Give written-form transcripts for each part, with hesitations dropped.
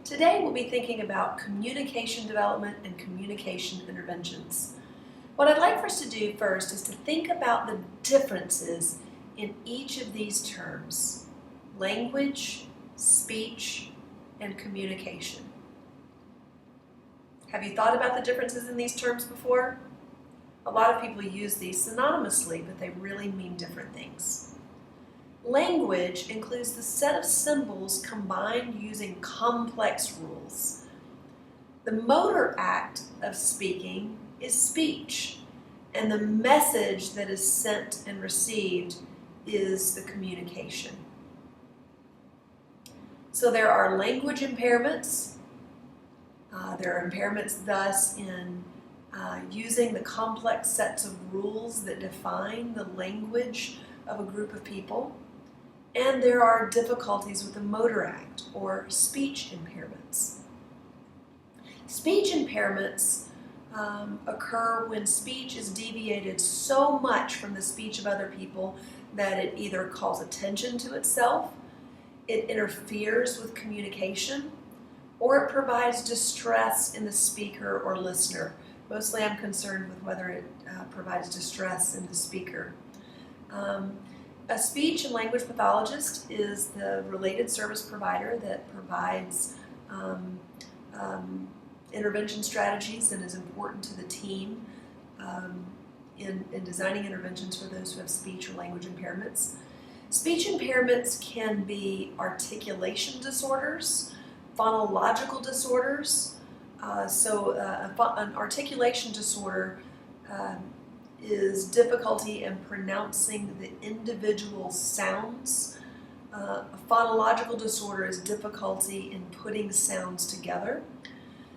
Today we'll be thinking about communication development and communication interventions. What I'd like for us to do first is to think about the differences in each of these terms: language, speech, and communication. Have you thought about the differences in these terms before? A lot of people use these synonymously, but they really mean different things. Language includes the set of symbols combined using complex rules. The motor act of speaking is speech, and the message that is sent and received is the communication. So there are language impairments. There are impairments thus in using the complex sets of rules that define the language of a group of people. And there are difficulties with the motor act or speech impairments. Speech impairments occur when speech is deviated so much from the speech of other people that it either calls attention to itself, it interferes with communication, or it provides distress in the speaker or listener. Mostly I'm concerned with whether it provides distress in the speaker. A speech and language pathologist is the related service provider that provides intervention strategies and is important to the team in designing interventions for those who have speech or language impairments. Speech impairments can be articulation disorders, phonological disorders. An articulation disorder is difficulty in pronouncing the individual sounds. A phonological disorder is difficulty in putting sounds together.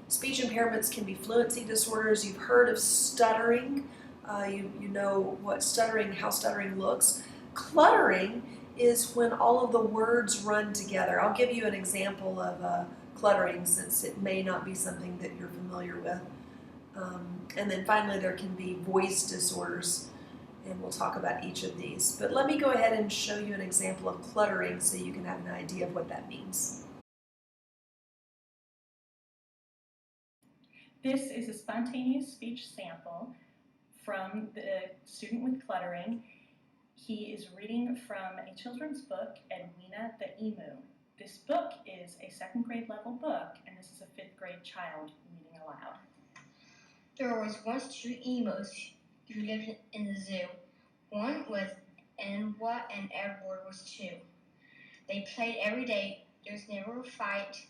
Speech impairments can be fluency disorders. You've heard of stuttering. You know what stuttering, how stuttering looks. Cluttering is when all of the words run together. I'll give you an example of cluttering since it may not be something that you're familiar with. And then finally there can be voice disorders, and we'll talk about each of these. But let me go ahead and show you an example of cluttering so you can have an idea of what that means. This is a spontaneous speech sample from the student with cluttering. He is reading from a children's book, Edwina the Emu. This book is a second grade level book, and this is a fifth grade child reading aloud. There was once two emus who lived in the zoo. One was Enwa and Edward was two. They played every day, there was never a fight,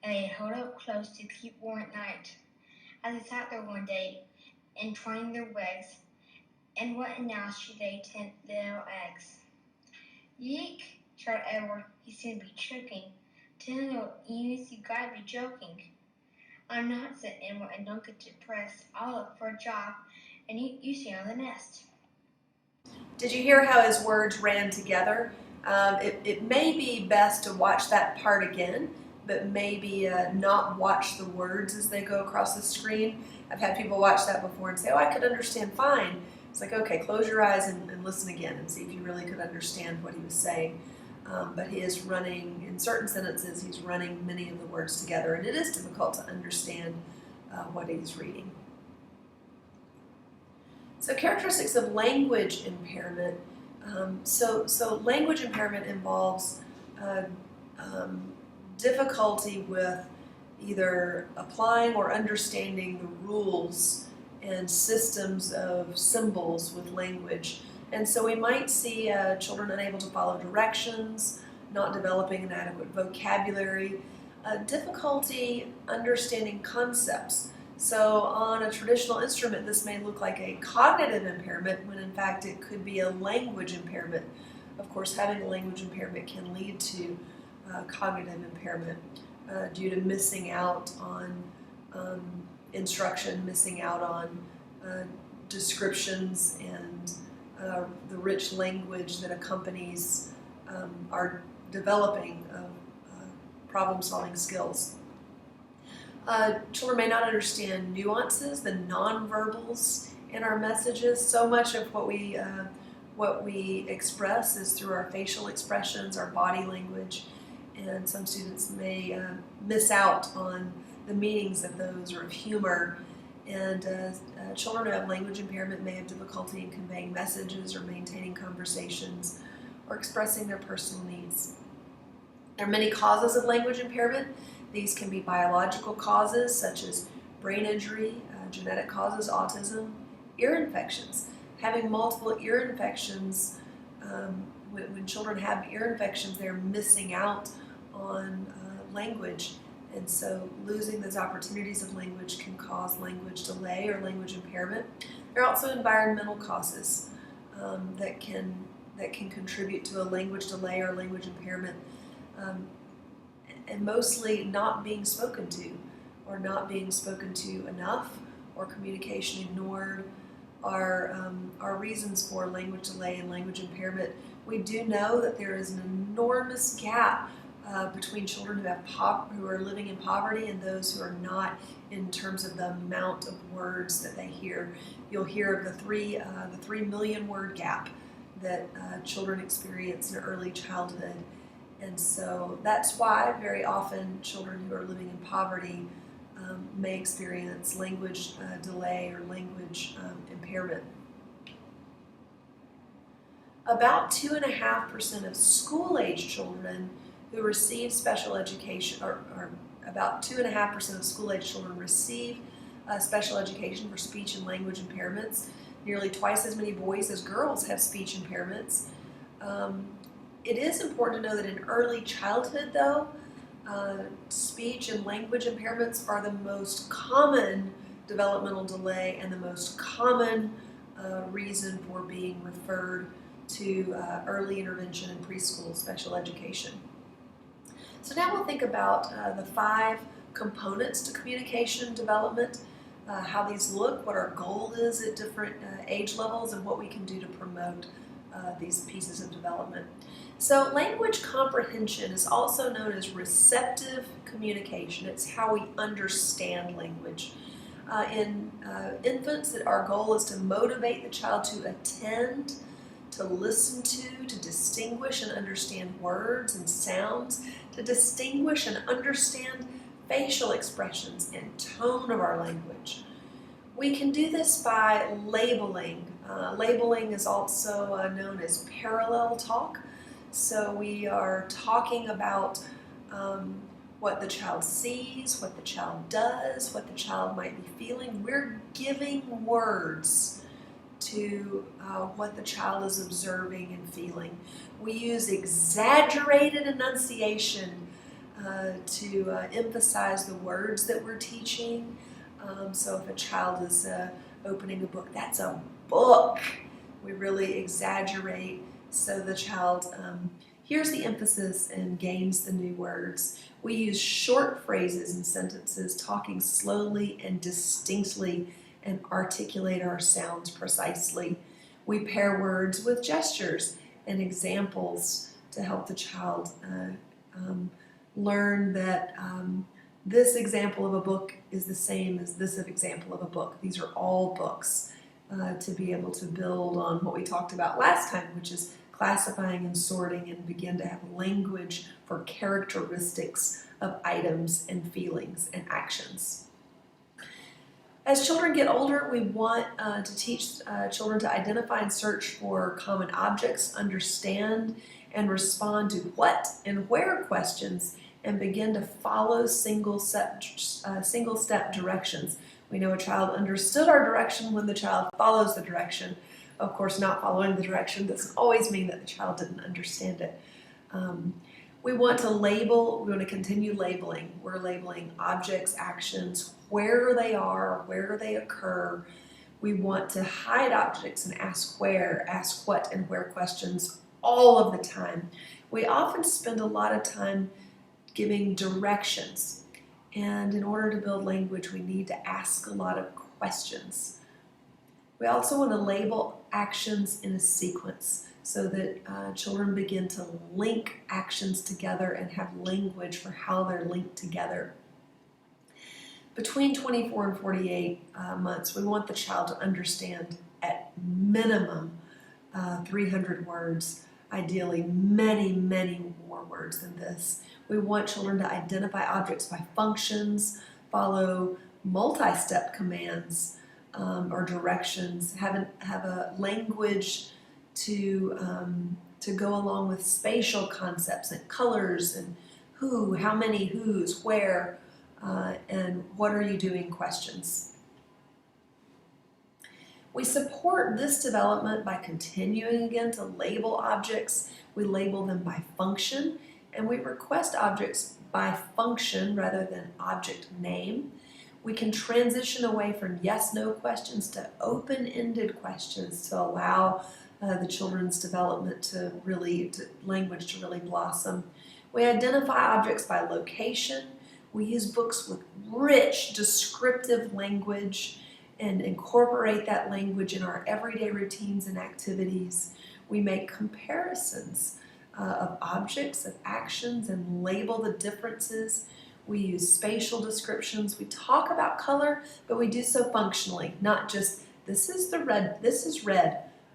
and they held up close to keep warm at night. As they sat there one day, entwining their legs, Enwa announced she laid 10 little eggs. Yeek, shouted Edward. He seemed to be choking. 10 little emus, you gotta be joking. I'm not, said Enwa, and don't get depressed. I'll look for a job, and you stay on the nest. Did you hear how his words ran together? It may be best to watch that part again, but maybe not watch the words as they go across the screen. I've had people watch that before and say, oh, I could understand fine. It's like, okay, close your eyes and listen again and see if you really could understand what he was saying. But he is running, in certain sentences, he's running many of the words together, and it is difficult to understand what he's reading. So characteristics of language impairment. So language impairment involves difficulty with either applying or understanding the rules and systems of symbols with language. And so we might see children unable to follow directions, not developing an adequate vocabulary, difficulty understanding concepts. So on a traditional instrument, this may look like a cognitive impairment when in fact it could be a language impairment. Of course, having a language impairment can lead to cognitive impairment due to missing out on instruction, missing out on descriptions and the rich language that accompanies our developing of problem-solving skills. Children may not understand nuances, the nonverbals in our messages. So much of what we express is through our facial expressions, our body language, and some students may miss out on the meanings of those or of humor. And children who have language impairment may have difficulty in conveying messages or maintaining conversations or expressing their personal needs. There are many causes of language impairment. These can be biological causes such as brain injury, genetic causes, autism, ear infections. Having multiple ear infections, when children have ear infections, they're missing out on language. And so losing those opportunities of language can cause language delay or language impairment. There are also environmental causes that can contribute to a language delay or language impairment, and mostly not being spoken to, or not being spoken to enough, or communication ignored are reasons for language delay and language impairment. We do know that there is an enormous gap between children who are living in poverty and those who are not, in terms of the amount of words that they hear. You'll hear of the 3 million word gap that children experience in early childhood. And so that's why very often children who are living in poverty may experience language delay or language impairment. About 2.5% of school-age children who receive special education, or about 2.5% of school-age children receive special education for speech and language impairments. Nearly twice as many boys as girls have speech impairments. It is important to know that in early childhood, though, speech and language impairments are the most common developmental delay and the most common reason for being referred to early intervention and preschool special education. So now we'll think about the 5 components to communication development, how these look, what our goal is at different age levels, and what we can do to promote these pieces of development. So language comprehension is also known as receptive communication. It's how we understand language. In infants, our goal is to motivate the child to attend, to listen to distinguish and understand words and sounds, to distinguish and understand facial expressions and tone of our language. We can do this by labeling. Labeling is also known as parallel talk. So we are talking about what the child sees, what the child does, what the child might be feeling. We're giving words to what the child is observing and feeling. We use exaggerated enunciation to emphasize the words that we're teaching. So if a child is opening a book, that's a book. We really exaggerate so the child hears the emphasis and gains the new words. We use short phrases and sentences, talking slowly and distinctly, and articulate our sounds precisely. We pair words with gestures and examples to help the child learn that this example of a book is the same as this example of a book. These are all books, to be able to build on what we talked about last time, which is classifying and sorting, and begin to have language for characteristics of items and feelings and actions. As children get older, we want to teach children to identify and search for common objects, understand and respond to what and where questions, and begin to follow single-step directions. We know a child understood our direction when the child follows the direction. Of course, not following the direction doesn't always mean that the child didn't understand it. We want to label, we want to continue labeling. We're labeling objects, actions, where they are, where they occur. We want to hide objects and ask where, ask what, and where questions all of the time. We often spend a lot of time giving directions. And in order to build language, we need to ask a lot of questions. We also want to label actions in a sequence so that children begin to link actions together and have language for how they're linked together. Between 24 and 48 months, we want the child to understand at minimum 300 words ideally many, many more words than this. We want children to identify objects by functions, follow multi-step commands or directions, have a language to go along with spatial concepts and colors and who, how many who's, where, and what are you doing questions. We support this development by continuing again to label objects. We label them by function, and we request objects by function rather than object name. We can transition away from yes-no questions to open-ended questions to allow the children's development language to really blossom. We identify objects by location. We use books with rich descriptive language and incorporate that language in our everyday routines and activities. We make comparisons of objects, of actions, and label the differences. We use spatial descriptions. We talk about color, but we do so functionally, not just this is red,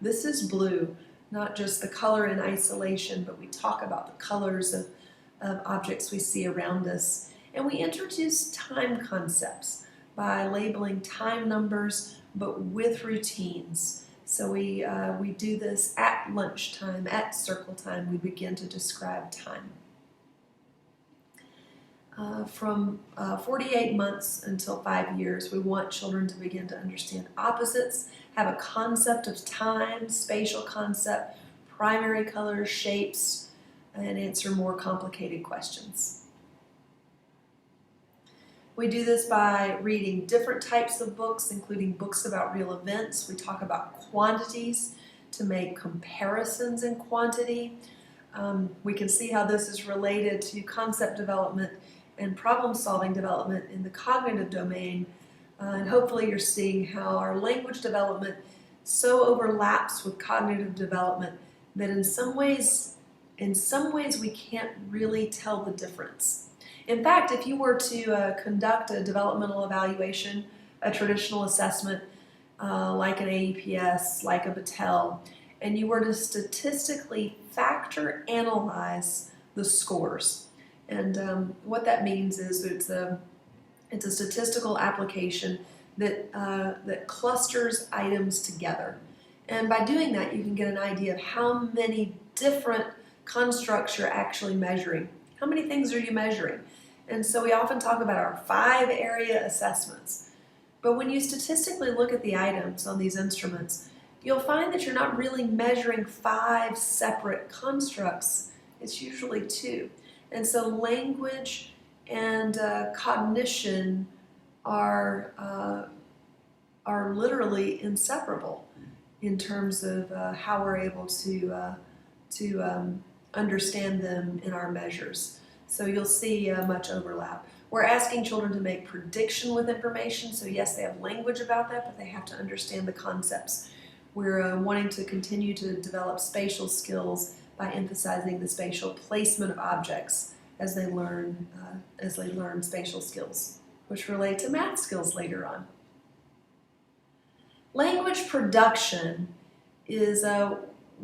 this is blue, not just the color in isolation, but we talk about the colors of objects we see around us. And we introduce time concepts by labeling time numbers, but with routines. So we do this at lunchtime, at circle time, we begin to describe time. From 48 months until 5 years, we want children to begin to understand opposites, have a concept of time, spatial concept, primary colors, shapes, and answer more complicated questions. We do this by reading different types of books, including books about real events. We talk about quantities to make comparisons in quantity. We can see how this is related to concept development and problem-solving development in the cognitive domain. And hopefully you're seeing how our language development so overlaps with cognitive development that in some ways we can't really tell the difference. In fact, if you were to conduct a developmental evaluation, a traditional assessment like an AEPS, like a Battelle, and you were to statistically factor analyze the scores, and what that means is it's a statistical application that clusters items together, and by doing that you can get an idea of how many different constructs you're actually measuring. How many things are you measuring? And so we often talk about our 5 area assessments. But when you statistically look at the items on these instruments, you'll find that you're not really measuring 5 separate constructs. It's usually 2. And so language and cognition are literally inseparable in terms of how we're able to understand them in our measures. So you'll see much overlap. We're asking children to make prediction with information. So yes, they have language about that, but they have to understand the concepts. We're wanting to continue to develop spatial skills by emphasizing the spatial placement of objects as they learn spatial skills, which relate to math skills later on. Language production is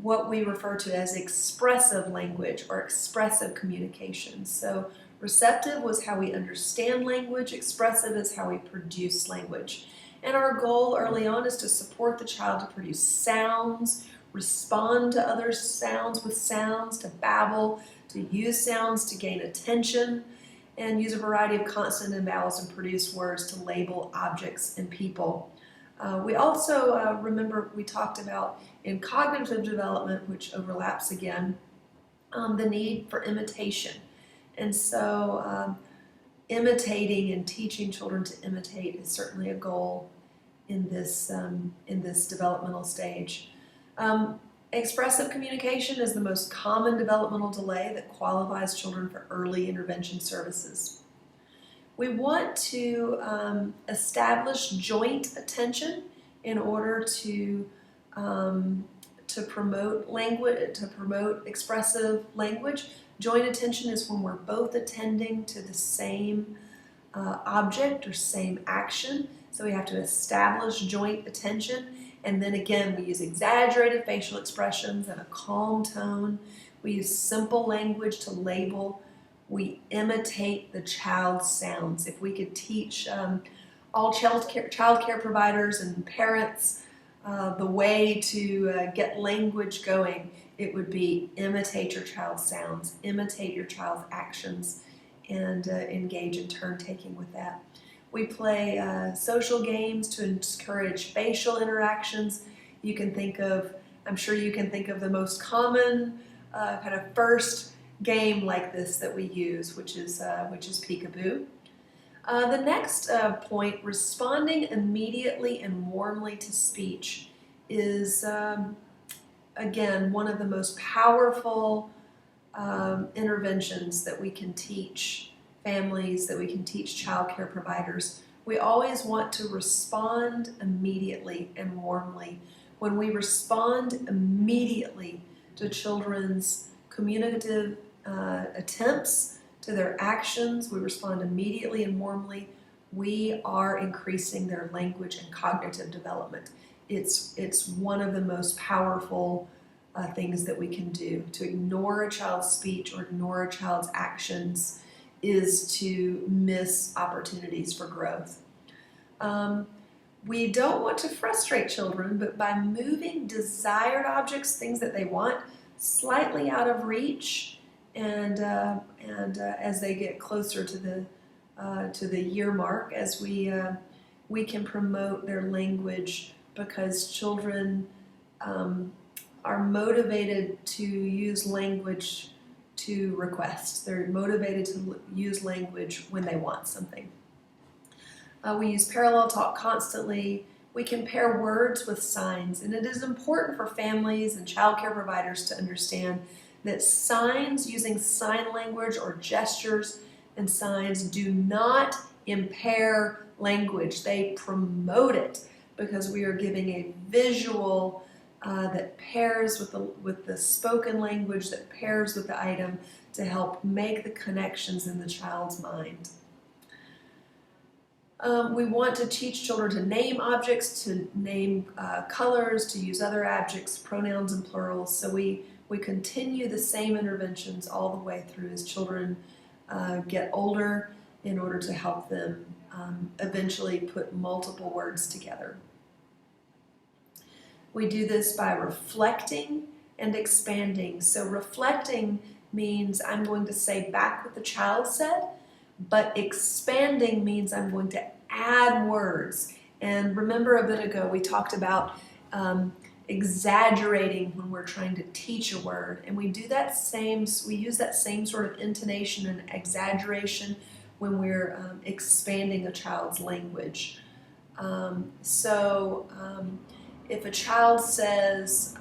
what we refer to as expressive language or expressive communication. So receptive was how we understand language, expressive is how we produce language. And our goal early on is to support the child to produce sounds, respond to other sounds with sounds, to babble, to use sounds to gain attention, and use a variety of consonant and vowels and produce words to label objects and people. We also, remember we talked about in cognitive development, which overlaps again, the need for imitation. And so imitating and teaching children to imitate is certainly a goal in this developmental stage. Expressive communication is the most common developmental delay that qualifies children for early intervention services. We want to establish joint attention in order to promote language, to promote expressive language. Joint attention is when we're both attending to the same object or same action. So we have to establish joint attention. And then again, we use exaggerated facial expressions and a calm tone. We use simple language to label. We imitate the child's sounds. If we could teach all child care providers and parents the way to get language going, it would be imitate your child's sounds, imitate your child's actions, and engage in turn-taking with that. We play social games to encourage facial interactions. You can think of, I'm sure you can think of the most common kind of first game like this that we use, which is peekaboo. The next point, responding immediately and warmly to speech, is again one of the most powerful interventions that we can teach families, that we can teach child care providers. We always want to respond immediately and warmly. When we respond immediately to children's communicative attempts, to their actions, we respond immediately and warmly, we are increasing their language and cognitive development. It's one of the most powerful things that we can do. To ignore a child's speech or ignore a child's actions is to miss opportunities for growth. We don't want to frustrate children, but by moving desired objects, things that they want, slightly out of reach, and as they get closer to the year mark, as we can promote their language, because children are motivated to use language to request. They're motivated to use language when they want something. We use parallel talk constantly. We can pair words with signs, and it is important for families and child care providers to understand that signs, using sign language or gestures and signs, do not impair language. They promote it, because we are giving a visual that pairs with the spoken language, that pairs with the item, to help make the connections in the child's mind. We want to teach children to name objects, to name colors, to use other adjectives, pronouns, and plurals. So we continue the same interventions all the way through as children get older, in order to help them eventually put multiple words together. We do this by reflecting and expanding. So reflecting means I'm going to say back what the child said, but expanding means I'm going to add words. And remember, a bit ago we talked about exaggerating when we're trying to teach a word, and we use that same sort of intonation and exaggeration when we're expanding a child's language. If a child says,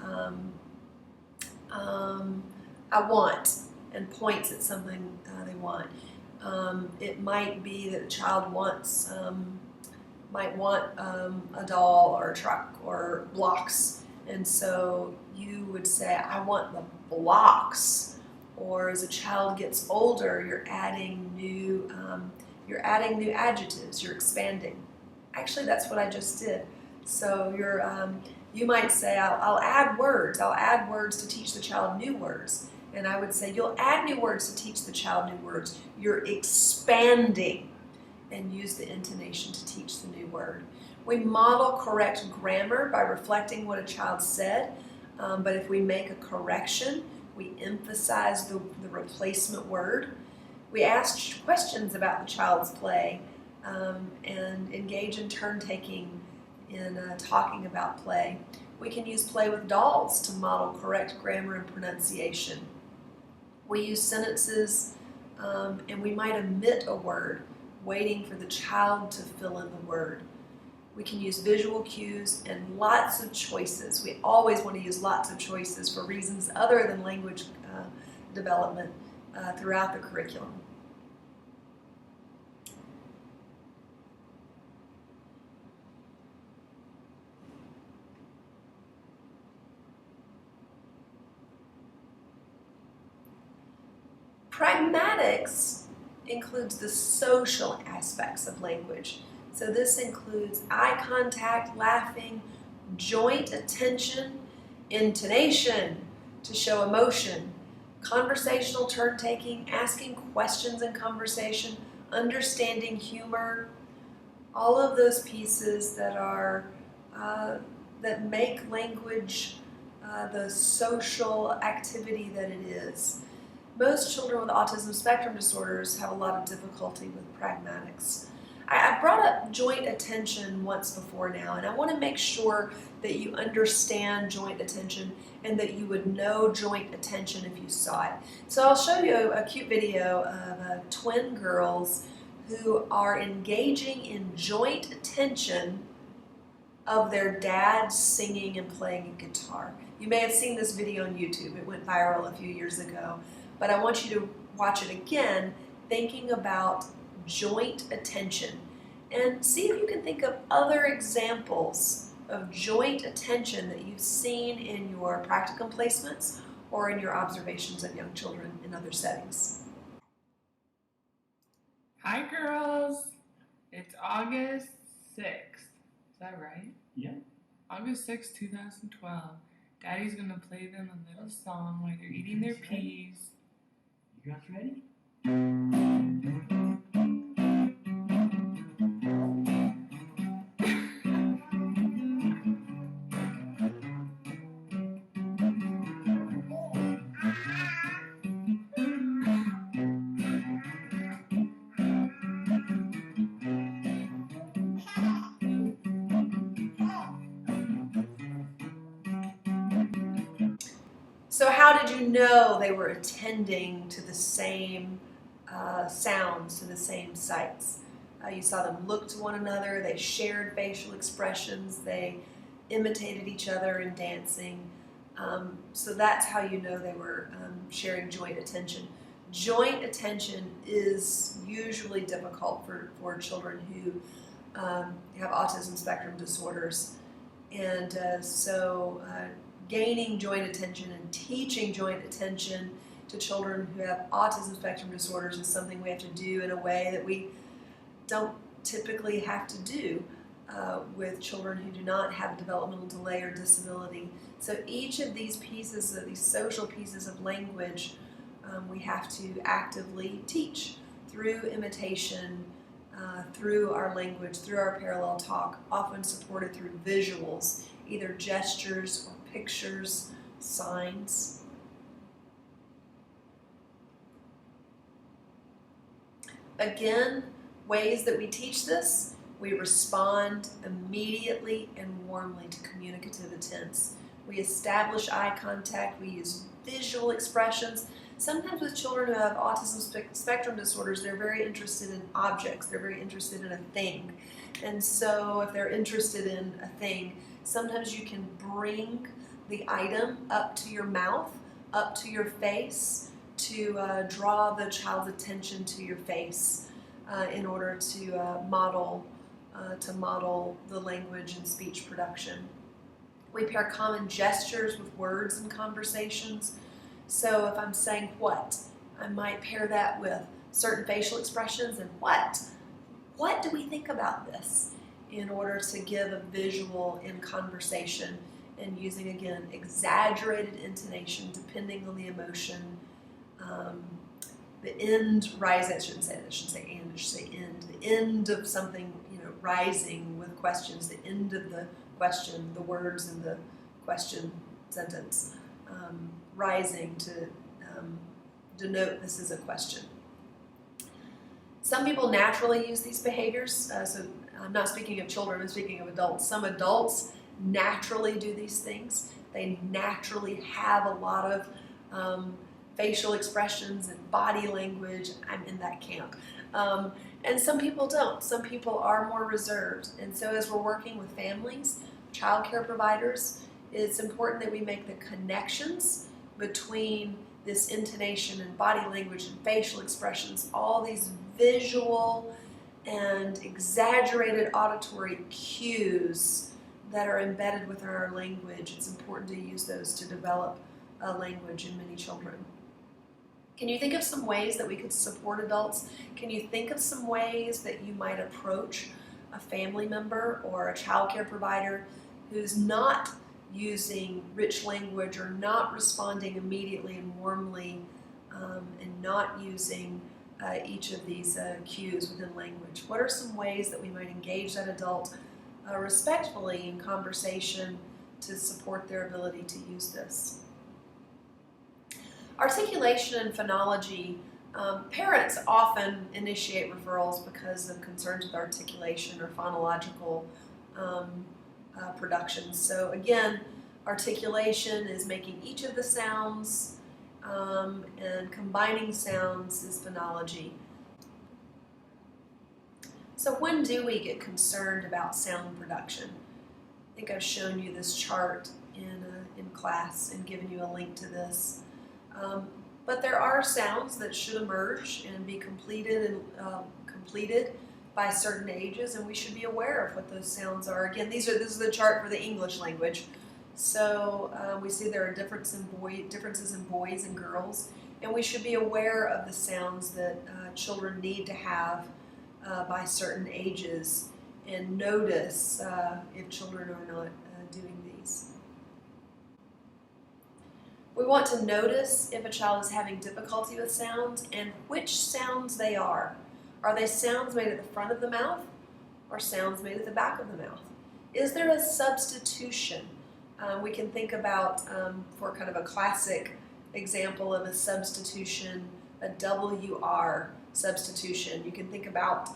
I want, and points at something they want, it might be that the child might want a doll or a truck or blocks, and so you would say, I want the blocks. Or as a child gets older, you're adding new adjectives, you're expanding. Actually, that's what I just did. So you might say, I'll add words. I'll add words to teach the child new words. And I would say, you'll add new words to teach the child new words. You're expanding, and use the intonation to teach the new word. We model correct grammar by reflecting what a child said, but if we make a correction, we emphasize the replacement word. We ask questions about the child's play and engage in turn-taking in talking about play. We can use play with dolls to model correct grammar and pronunciation. We use sentences and we might omit a word, waiting for the child to fill in the word. We can use visual cues and lots of choices. We always want to use lots of choices for reasons other than language development throughout the curriculum. Pragmatics includes the social aspects of language. So this includes eye contact, laughing, joint attention, intonation to show emotion, conversational turn-taking, asking questions in conversation, understanding humor, all of those pieces that are that make language the social activity that it is. Most children with autism spectrum disorders have a lot of difficulty with pragmatics. I brought up joint attention once before now, and I want to make sure that you understand joint attention and that you would know joint attention if you saw it. So I'll show you a cute video of twin girls who are engaging in joint attention of their dad singing and playing a guitar. You may have seen this video on YouTube. It went viral a few years ago. But I want you to watch it again, thinking about joint attention. And see if you can think of other examples of joint attention that you've seen in your practicum placements or in your observations of young children in other settings. Hi girls, it's August 6th, is that right? Yeah. August 6th, 2012. Daddy's gonna play them a little song while they're eating their peas. You guys ready? So how did you know they were attending to the same sounds, to the same sights? You saw them look to one another, they shared facial expressions, they imitated each other in dancing. So that's how you know they were sharing joint attention. Joint attention is usually difficult for children who have autism spectrum disorders. And gaining joint attention and teaching joint attention to children who have autism spectrum disorders is something we have to do in a way that we don't typically have to do with children who do not have a developmental delay or disability. So each of these pieces, these social pieces of language, we have to actively teach through imitation, through our language, through our parallel talk, often supported through visuals, either gestures or pictures, signs. Again, ways that we teach this, we respond immediately and warmly to communicative intents. We establish eye contact, we use visual expressions. Sometimes with children who have autism spectrum disorders, they're very interested in objects, they're very interested in a thing. And so if they're interested in a thing, sometimes you can bring the item up to your mouth, up to your face, to draw the child's attention to your face in order to model the language and speech production. We pair common gestures with words in conversations. So if I'm saying what, I might pair that with certain facial expressions and what. What do we think about this? In order to give a visual in conversation and using, again, exaggerated intonation depending on the emotion. The end rising, I shouldn't say and, I should say end. The end of something, rising with questions, the end of the question, the words in the question sentence, rising to denote this is a question. Some people naturally use these behaviors, so I'm not speaking of children, I'm speaking of adults. Some adults naturally do these things. They naturally have a lot of facial expressions and body language. I'm in that camp. And some people don't. Some people are more reserved. And so as we're working with families, child care providers, it's important that we make the connections between this intonation and body language and facial expressions, all these visual and exaggerated auditory cues that are embedded with our language. It's important to use those to develop a language in many children. Can you think of some ways that we could support adults? Can you think of some ways that you might approach a family member or a child care provider who's not using rich language or not responding immediately and warmly and not using each of these cues within language? What are some ways that we might engage that adult respectfully in conversation to support their ability to use this? Articulation and phonology. Parents often initiate referrals because of concerns with articulation or phonological productions. So again, articulation is making each of the sounds, and combining sounds is phonology. So when do we get concerned about sound production? I think I've shown you this chart in class and given you a link to this. But there are sounds that should emerge and be completed by certain ages, and we should be aware of what those sounds are. Again, this is the chart for the English language. So we see there are differences in boys and girls, and we should be aware of the sounds that children need to have by certain ages, and notice if children are not doing these. We want to notice if a child is having difficulty with sounds and which sounds they are. Are they sounds made at the front of the mouth or sounds made at the back of the mouth? Is there a substitution? We can think about, for kind of a classic example of a substitution, a WR substitution. You can think about,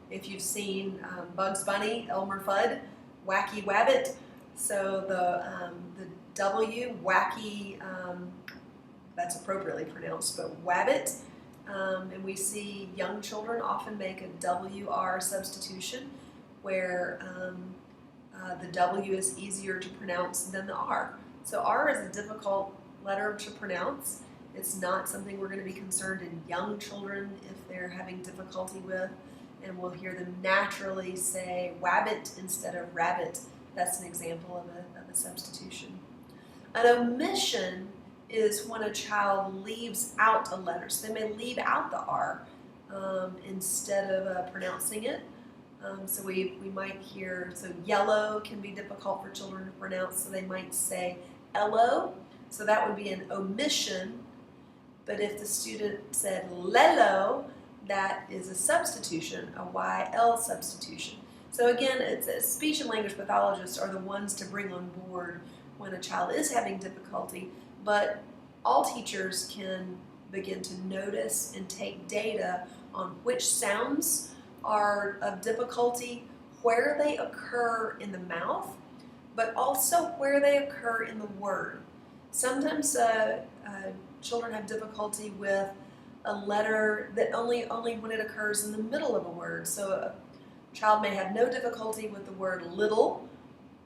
if you've seen Bugs Bunny, Elmer Fudd, Wacky Wabbit. So the W, wacky, that's appropriately pronounced, but wabbit. And we see young children often make a WR substitution where the W is easier to pronounce than the R. So R is a difficult letter to pronounce. It's not something we're going to be concerned in young children if they're having difficulty with, and we'll hear them naturally say wabbit instead of rabbit. That's an example of a substitution. An omission is when a child leaves out a letter. So they may leave out the R instead of pronouncing it. So we might hear, so yellow can be difficult for children to pronounce, so they might say ello. So that would be an omission. But if the student said lello, that is a substitution, a YL substitution. So again, it's speech and language pathologists are the ones to bring on board when a child is having difficulty, but all teachers can begin to notice and take data on which sounds are of difficulty, where they occur in the mouth, but also where they occur in the word. Sometimes children have difficulty with a letter that only when it occurs in the middle of a word. So a child may have no difficulty with the word little,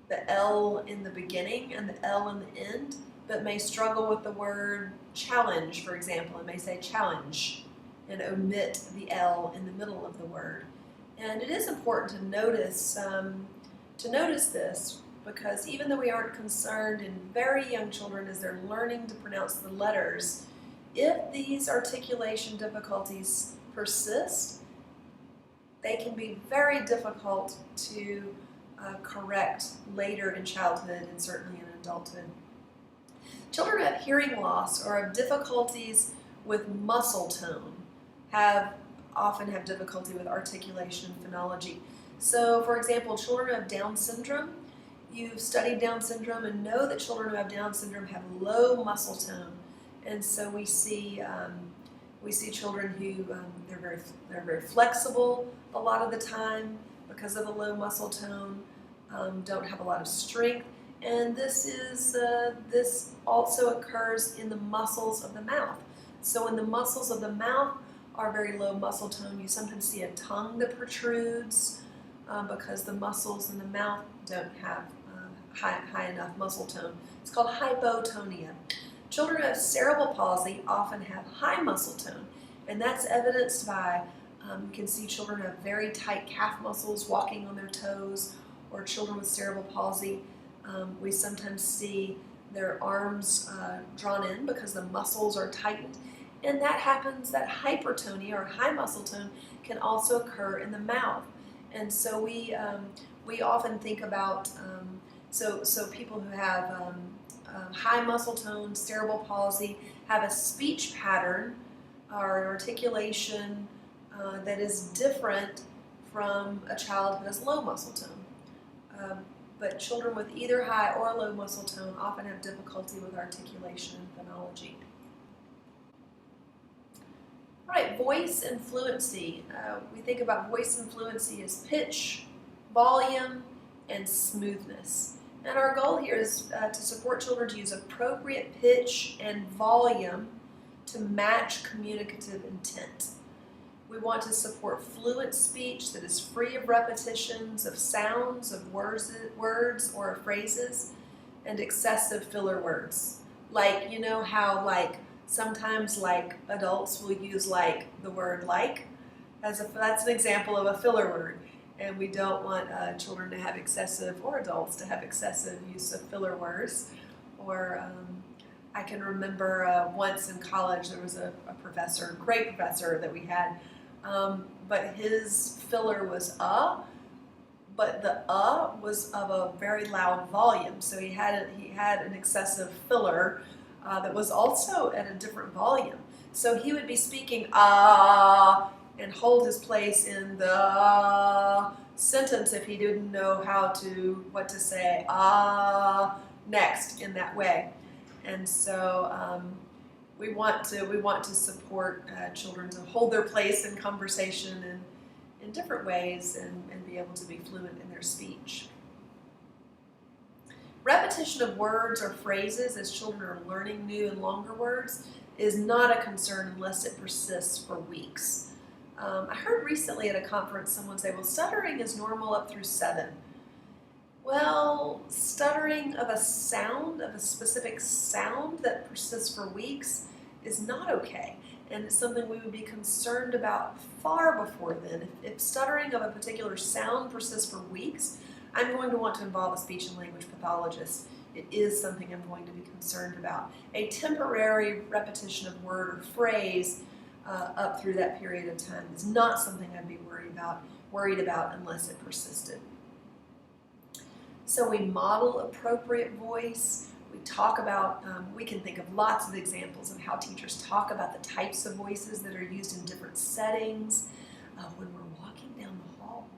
the L in the beginning and the L in the end, but may struggle with the word challenge, for example, and may say challenge and omit the L in the middle of the word. And it is important to notice this, because even though we aren't concerned in very young children as they're learning to pronounce the letters, if these articulation difficulties persist, they can be very difficult to correct later in childhood and certainly in adulthood. Children who have hearing loss or have difficulties with muscle tone often have difficulty with articulation and phonology. So, for example, children who have Down syndrome, you've studied Down syndrome and know that children who have Down syndrome have low muscle tone, and so we see children who they're very flexible a lot of the time because of the low muscle tone, don't have a lot of strength, and this also occurs in the muscles of the mouth. So when the muscles of the mouth are very low muscle tone, you sometimes see a tongue that protrudes because the muscles in the mouth don't have high enough muscle tone. It's called hypotonia. Children who have cerebral palsy often have high muscle tone, and that's evidenced by you can see children who have very tight calf muscles walking on their toes, or children with cerebral palsy. We sometimes see their arms drawn in because the muscles are tightened. And that happens, that hypertonia or high muscle tone can also occur in the mouth. And so we often think about So people who have high muscle tone, cerebral palsy, have a speech pattern or an articulation that is different from a child who has low muscle tone. But children with either high or low muscle tone often have difficulty with articulation and phonology. All right, voice and fluency. We think about voice and fluency as pitch, volume, and smoothness. And our goal here is to support children to use appropriate pitch and volume to match communicative intent. We want to support fluent speech that is free of repetitions, of sounds, of words or phrases, and excessive filler words. Like, you know how sometimes adults will use the word like, that's an example of a filler word. And we don't want children to have excessive, or adults to have excessive use of filler words. Or I can remember once in college there was a professor, great professor that we had, but his filler was but the was of a very loud volume. So he had an excessive filler that was also at a different volume. So he would be speaking and hold his place in the sentence if he didn't know what to say next in that way. And so we want to support children to hold their place in conversation and in different ways and be able to be fluent in their speech. Repetition of words or phrases as children are learning new and longer words is not a concern unless it persists for weeks. I heard recently at a conference someone say, well, stuttering is normal up through 7. Well, stuttering of a specific sound that persists for weeks is not okay. And it's something we would be concerned about far before then. If stuttering of a particular sound persists for weeks, I'm going to want to involve a speech and language pathologist. It is something I'm going to be concerned about. A temporary repetition of word or phrase up through that period of time is not something I'd be worried about unless it persisted. So we model appropriate voice. We talk about, we can think of lots of examples of how teachers talk about the types of voices that are used in different settings. When we're walking down the hall,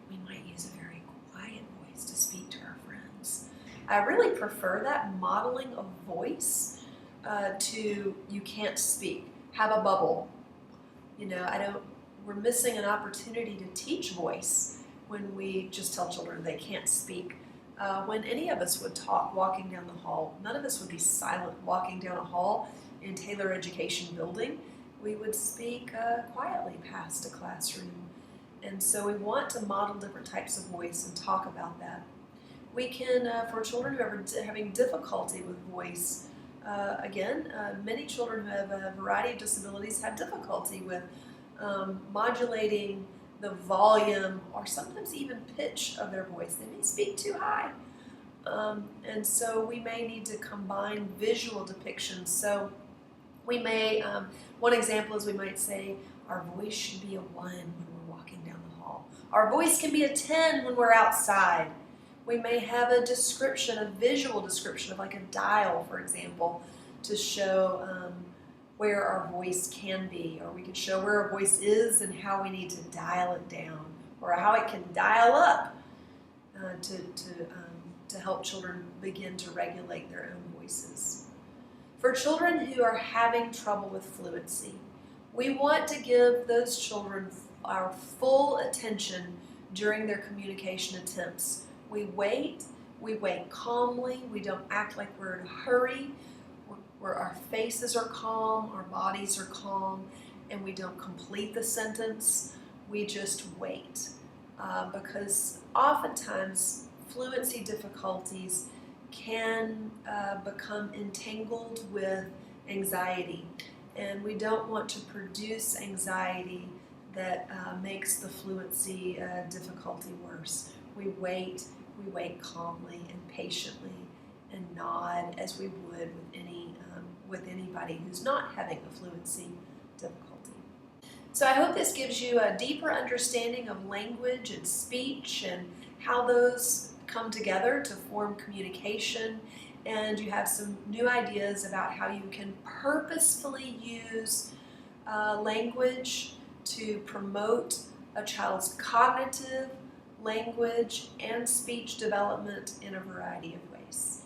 we might use a very quiet voice to speak to our friends. I really prefer that modeling of voice to you can't speak, have a bubble. We're missing an opportunity to teach voice when we just tell children they can't speak. When any of us would talk walking down the hall, none of us would be silent walking down a hall in Taylor Education building. We would speak quietly past a classroom. And so we want to model different types of voice and talk about that. We can, for children who are having difficulty with voice, many children who have a variety of disabilities have difficulty with modulating the volume or sometimes even pitch of their voice. They may speak too high. And so we may need to combine visual depictions. So we may, one example is we might say, our voice should be a 1 when we're walking down the hall. Our voice can be a 10 when we're outside. We may have a description, a visual description of like a dial, for example, to show where our voice can be, or we could show where our voice is and how we need to dial it down, or how it can dial up to help children begin to regulate their own voices. For children who are having trouble with fluency, we want to give those children our full attention during their communication attempts. We wait calmly, we don't act like we're in a hurry, where our faces are calm, our bodies are calm, and we don't complete the sentence, we just wait. Because oftentimes fluency difficulties can become entangled with anxiety, and we don't want to produce anxiety that makes the fluency difficulty worse. We wait calmly and patiently and nod as we would with anybody who's not having a fluency difficulty. So I hope this gives you a deeper understanding of language and speech and how those come together to form communication, and you have some new ideas about how you can purposefully use language to promote a child's cognitive, language, and speech development in a variety of ways.